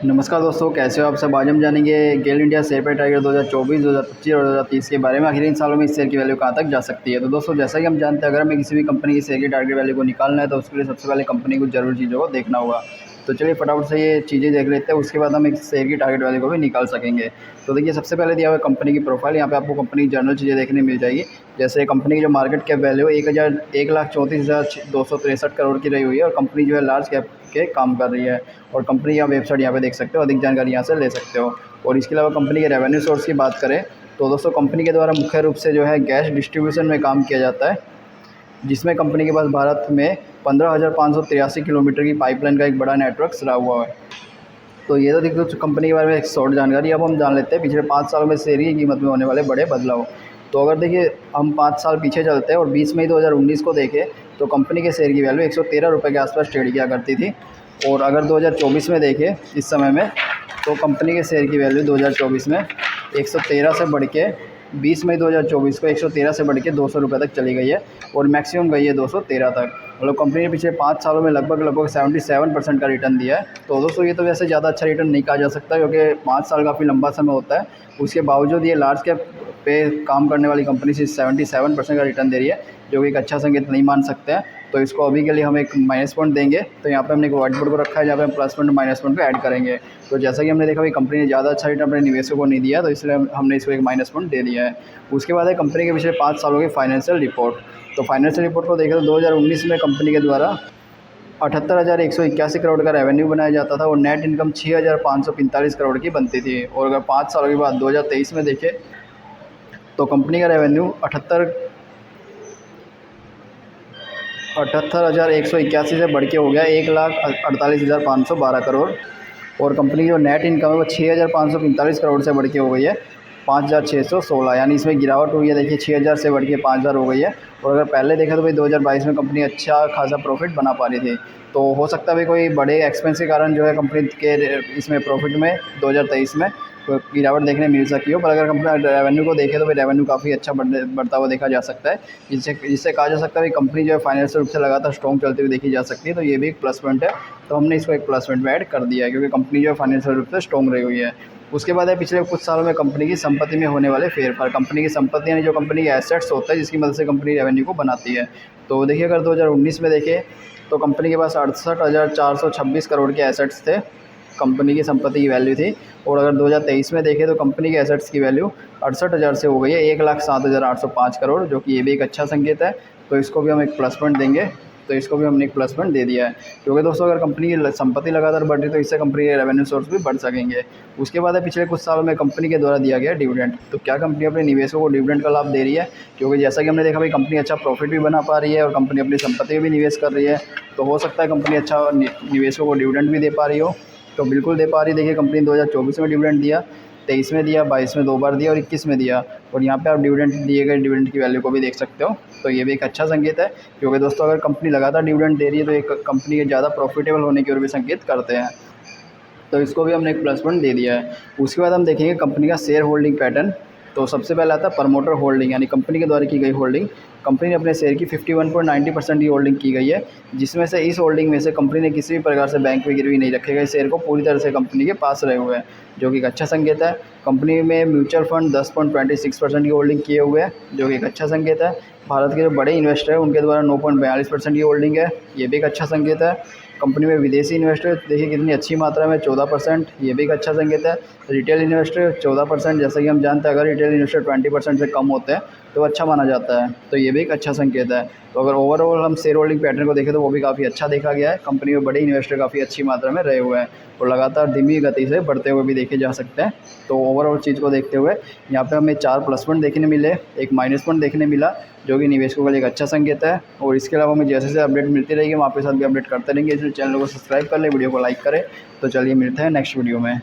नमस्कार दोस्तों, कैसे हो आप सब। आज हम जानेंगे गेल इंडिया शेयर पे टाइगर 2024, 2025 और 2030 के बारे में। आखिर इन सालों में इस शेयर की वैल्यू कहाँ तक जा सकती है। तो दोस्तों, जैसा कि हम जानते हैं, अगर हमें किसी भी कंपनी की शेयर की टारगेट वैल्यू को निकालना है तो उसके लिए सबसे पहले कंपनी को जरूर चीज़ों को देखना होगा। तो चलिए फटाफट से ये चीज़ें देख लेते हैं, उसके बाद हम एक शेयर की टारगेट वैल्यू को भी निकाल सकेंगे। तो देखिए, सबसे पहले दिया हुआ है कंपनी की प्रोफाइल। यहाँ पे आपको कंपनी की जनरल चीज़ें देखने मिल जाएगी। जैसे कंपनी की जो मार्केट कैप वैल्यू है 1,34,263 करोड़ की रही हुई है और कंपनी जो है लार्ज कैप के काम कर रही है। और कंपनी का वेबसाइट यहाँ पे देख सकते हो, अधिक जानकारी यहाँ से ले सकते हो। और इसके अलावा कंपनी के रेवेन्यू सोर्स की बात करें तो दोस्तों, कंपनी के द्वारा मुख्य रूप से जो है गैस डिस्ट्रीब्यूशन में काम किया जाता है, जिसमें कंपनी के पास भारत में 15,583 किलोमीटर की पाइपलाइन का एक बड़ा नेटवर्क रहा हुआ है। तो ये तो देखो कंपनी के बारे में एक शॉर्ट जानकारी। अब हम जान लेते हैं पिछले 5 सालों में शेयर की कीमत में होने वाले बड़े बदलाव। तो अगर देखिए हम 5 साल पीछे चलते हैं और 20 मई 2019 को देखें तो कंपनी के शेयर की वैल्यू 113 रुपये के आसपास ट्रेड किया करती थी। और अगर 2024 में देखें इस समय में, तो कंपनी के शेयर की वैल्यू 2024 में 113 से बढ़ के 20 मई 2024 को 113 से बढ़ के 200 रुपये तक चली गई है और मैक्सिमम गई है 213 तक। मतलब कंपनी ने पिछले 5 सालों में लगभग 77% का रिटर्न दिया है। तो दोस्तों, ये तो वैसे ज़्यादा अच्छा रिटर्न नहीं कहा जा सकता, क्योंकि 5 साल काफ़ी लंबा समय होता है। उसके बावजूद ये लार्ज कैप पे काम करने वाली कंपनी से 77% का रिटर्न दे रही है, जो कि एक अच्छा संकेत नहीं मान सकते हैं। तो इसको अभी के लिए हम एक माइनस पॉइंट देंगे। तो यहाँ पे हमने एक व्हाइट बोर्ड को रखा है, जहाँ पे हम प्लस पॉइंट माइनस पॉइंट को ऐड करेंगे। तो जैसा कि हमने देखा भाई, कंपनी ने ज़्यादा अच्छा रिटर्न अपने निवेशकों को नहीं दिया, तो इसलिए हमने इसको एक माइनस पॉइंट दे दिया है। उसके बाद है कंपनी के पिछले 5 सालों की फाइनेंशियल रिपोर्ट। तो फाइनेंशियल रिपोर्ट को देखें तो 2019 में कंपनी के द्वारा 78,181 करोड़ का रेवेन्यू बनाया जाता था और नेट इनकम 6,545 करोड़ की बनती थी। और अगर 5 सालों के बाद 2023 में देखें तो कंपनी का रेवेन्यू 78,181 से बढ़ के हो गया 1,48,512 करोड़। और कंपनी की जो नेट इनकम है वो 6,545 करोड़ से बढ़ के हो गई है 5,616, यानी इसमें गिरावट हुई है। देखिए 6,000 से बढ़ के 5,000 हो गई है। और अगर पहले देखें तो भाई 2022 में कंपनी अच्छा खासा प्रॉफिट बना पा रही थी। तो हो सकता है भाई कोई बड़े एक्सपेंस के कारण जो है कंपनी के इसमें प्रॉफिट में 2023 में तो गिरावट देखने मिल सकती हो। पर अगर कंपनी रेवेन्यू को देखें तो भाई रेवेन्यू काफ़ी अच्छा बढ़ता हुआ देखा जा सकता है, जिससे कहा जा सकता है कि कंपनी जो है फाइनेंशियल रूप से लगातार स्ट्रॉन्ग चलती हुई देखी जा सकती है। तो ये भी एक प्लस पॉइंट है, तो हमने इसको एक प्लस पॉइंट में ऐड कर दिया है, क्योंकि कंपनी जो है फाइनेंशियल रूप से स्ट्रॉन्ग रही हुई है। उसके बाद है पिछले कुछ सालों में कंपनी की संपत्ति में होने वाले फेरफार। कंपनी की संपत्ति यानी जो कंपनी के एसेट्स होता है, जिसकी मदद से कंपनी रेवेन्यू को बनाती है। तो देखिए अगर 2019 में देखें तो कंपनी के पास 68,426 करोड़ के एसेट्स थे, कंपनी की संपत्ति की वैल्यू थी। और अगर 2023 में देखें तो कंपनी के एसेट्स की वैल्यू 68,000 से हो गई है 1,07,805 करोड़, जो कि ये भी एक अच्छा संकेत है। तो इसको भी हम एक प्लस पॉइंट देंगे। तो इसको भी हमने एक प्लस पॉइंट दे दिया है, क्योंकि दोस्तों अगर कंपनी की संपत्ति लगातार बढ़ रही है तो इससे कंपनी के रेवेन्यू सोर्स भी बढ़ सकेंगे। उसके बाद है पिछले कुछ सालों में कंपनी के द्वारा दिया गया डिविडेंड। तो क्या कंपनी अपने निवेशकों को डिविडेंड का लाभ दे रही है? क्योंकि जैसा कि हमने देखा भाई, कंपनी अच्छा प्रॉफिट भी बना पा रही है और कंपनी अपनी संपत्ति में भी निवेश कर रही है। तो हो सकता है कंपनी अच्छा निवेशकों को डिविडेंड भी दे पा रही हो। तो बिल्कुल दे पा रही है। देखिए कंपनी 2024 में डिविडेंड दिया, 23 में दिया, 22 में 2 बार दिया और 21 में दिया। और यहाँ पे आप डिविडेंड दिए गए डिविडेंड की वैल्यू को भी देख सकते हो। तो ये भी एक अच्छा संकेत है, क्योंकि दोस्तों अगर कंपनी लगातार डिविडेंड दे रही है तो एक कंपनी के ज़्यादा प्रॉफिटेबल होने की ओर भी संकेत करते हैं। तो इसको भी हमने एक प्लस पॉइंट दे दिया है। उसके बाद हम देखेंगे कंपनी का शेयर होल्डिंग पैटर्न। तो सबसे पहले आता है प्रमोटर होल्डिंग, यानी कंपनी के द्वारा की गई होल्डिंग। कंपनी ने अपने शेयर की 51.90% की होल्डिंग की गई है, जिसमें से इस होल्डिंग में से कंपनी ने किसी भी प्रकार से बैंक में गिरवी नहीं रखे गए शेयर को पूरी तरह से कंपनी के पास रहे हुए हैं, जो कि एक अच्छा संकेत है। कंपनी में म्यूचुअल फंड 10.26% की होल्डिंग किए हुए हैं, जो कि एक अच्छा संकेत है। भारत के जो बड़े इन्वेस्टर हैं उनके द्वारा 9.42% की होल्डिंग है, ये भी एक अच्छा संकेत है। कंपनी में विदेशी इन्वेस्टर देखिए कितनी अच्छी मात्रा में 14%, ये भी एक अच्छा संकेत है। रिटेल इन्वेस्टर 14%, जैसा कि हम जानते हैं अगर रिटेल इन्वेस्टर 20% से कम होते हैं तो अच्छा माना जाता है, तो ये भी एक अच्छा संकेत है। तो अगर ओवरऑल हम शेयर होल्डिंग पैटर्न को देखें तो वो भी काफ़ी अच्छा देखा गया है। कंपनी में बड़े इन्वेस्टर काफ़ी अच्छी मात्रा में रहे हुए हैं और लगातार धीमी गति से बढ़ते हुए भी देखे जा सकते हैं। तो ओवरऑल चीज़ को देखते हुए यहाँ पे हमें 4 प्लस पॉइंट देखने मिले, एक माइनस पॉइंट देखने मिला, जो कि निवेशकों के लिए एक अच्छा संकेत है। और इसके अलावा हमें जैसे जैसे अपडेट मिलती रहेगी हम आपके साथ भी अपडेट करते रहेंगे। इसलिए चैनल को सब्सक्राइब कर लें, वीडियो को लाइक करें। तो चलिए मिलते हैं नेक्स्ट वीडियो में।